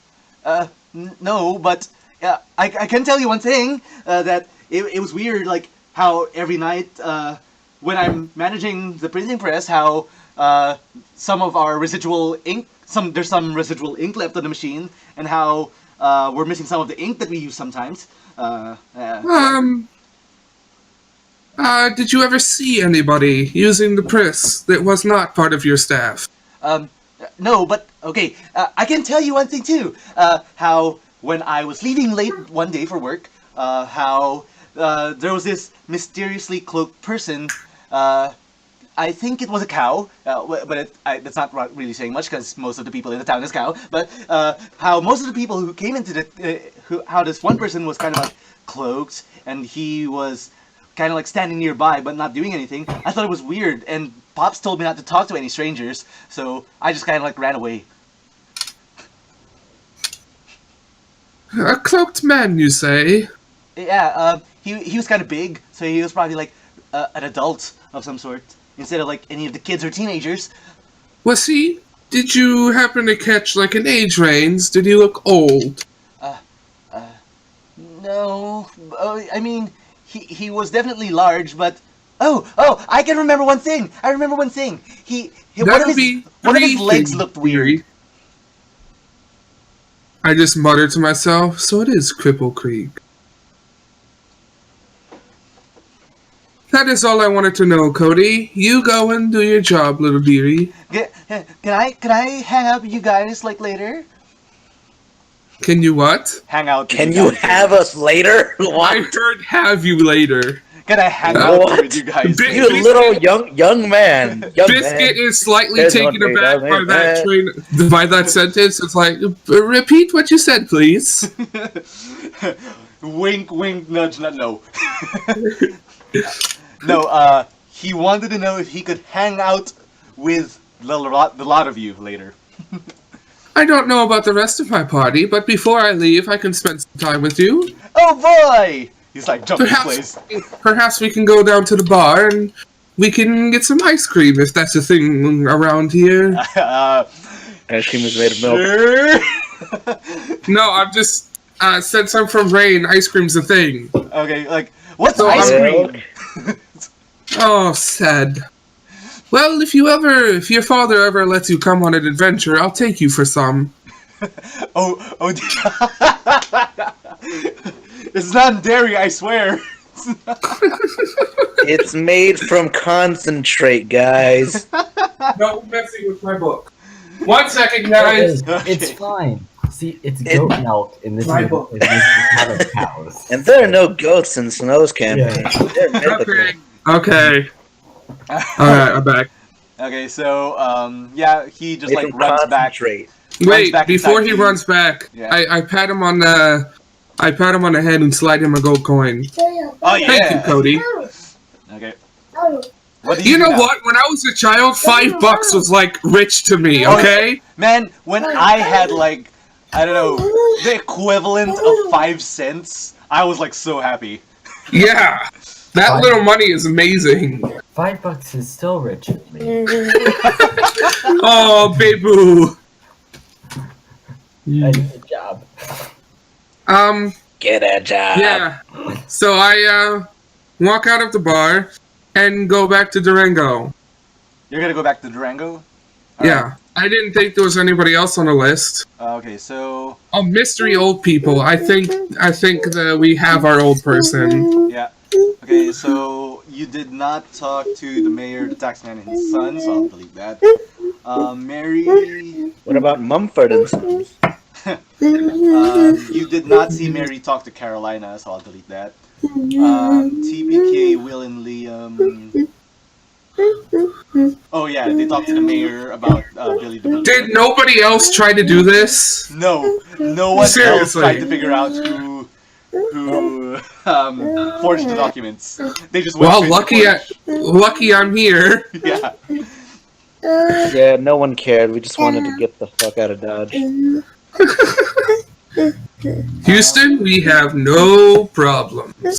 No, but I can tell you one thing, that it was weird, like how every night when I'm managing the printing press, how some of our residual ink, there's some residual ink left on the machine, and how we're missing some of the ink that we use sometimes. Did you ever see anybody using the press that was not part of your staff? No, but okay, I can tell you one thing too. How when I was leaving late one day for work, how there was this mysteriously cloaked person. I think it was a cow, but that's not really saying much because most of the people in the town is cow. But how most of the people who came into how this one person was kind of like cloaked, and he was kind of like standing nearby but not doing anything. I thought it was weird, and Pops told me not to talk to any strangers, so I just kind of like ran away. A cloaked man, you say? Yeah, he was kind of big, so he was probably like an adult of some sort, instead of like any of the kids or teenagers. Was he? Did you happen to catch like an age range? Did he look old? No, I mean, he was definitely large, but oh, I can remember one thing. I remember one thing. One of his legs looked weird. I just muttered to myself, so it is Cripple Creek. That is all I wanted to know, Cody. You go and do your job, little dearie. Can I hang out with you guys like later? Can you what? Hang out. With Can you you guys have later. us later? I What? heard have you later. Can I hang out What? with you guys? Big- You little young man. Young Biscuit man. is slightly There's no taken aback data, by man. by that sentence. It's like, repeat what you said, please. Wink, wink, nudge, nudge, no. No, he wanted to know if he could hang out with the lot of you later. I don't know about the rest of my party, but before I leave, I can spend some time with you. Oh boy! He's like jumping in place. Perhaps we can go down to the bar and we can get some ice cream if that's a thing around here. Ice cream is made of milk. Sure. No, I'm just since I'm from Rain, ice cream's a thing. Okay, like what's So ice I'm- cream? Oh, sad. Well, if your father ever lets you come on an adventure, I'll take you for some. Oh, it's not dairy, I swear. It's made from concentrate, guys. No messing with my book. 1 second, guys. It's fine. See, it's goat milk in this My is book. out of cows. And there are no goats in Snow's campaign. They're mythical. Okay. Alright, I'm back. Okay, so yeah, he just Made like from runs back. concentrate. Wait, back before inside he you. runs back, Yeah. I pat him on the head and slide him a gold coin. Oh yeah. Thank you, Cody. Okay. What do You do know now? what? When I was a child, $5 was like rich to me, okay? Man, when I had like, I don't know, the equivalent of 5 cents, I was like so happy. Yeah. That little money is amazing. $5 is still rich for me. Oh, baby. I need a job. Get a job. Yeah. So I walk out of the bar and go back to Durango. You're gonna go back to Durango? Yeah. I didn't think there was anybody else on the list. Okay, so Oh, mystery old people. I think that we have our old person. yeah. Okay, so you did not talk to the mayor, the taxman, and his son, so I'll delete that. Mary, What about Mumford and Sons? you did not see Mary talk to Carolina, so I'll delete that. TPK, Will, and Liam. Oh yeah, they talked to the mayor about Billy the Builder. Did nobody else try to do this? No one else Seriously. tried to figure out who forged the documents. They just went Well, straight to forge. lucky I'm here. Yeah. Yeah, no one cared. We just wanted to get the fuck out of Dodge. Houston, we have no problems.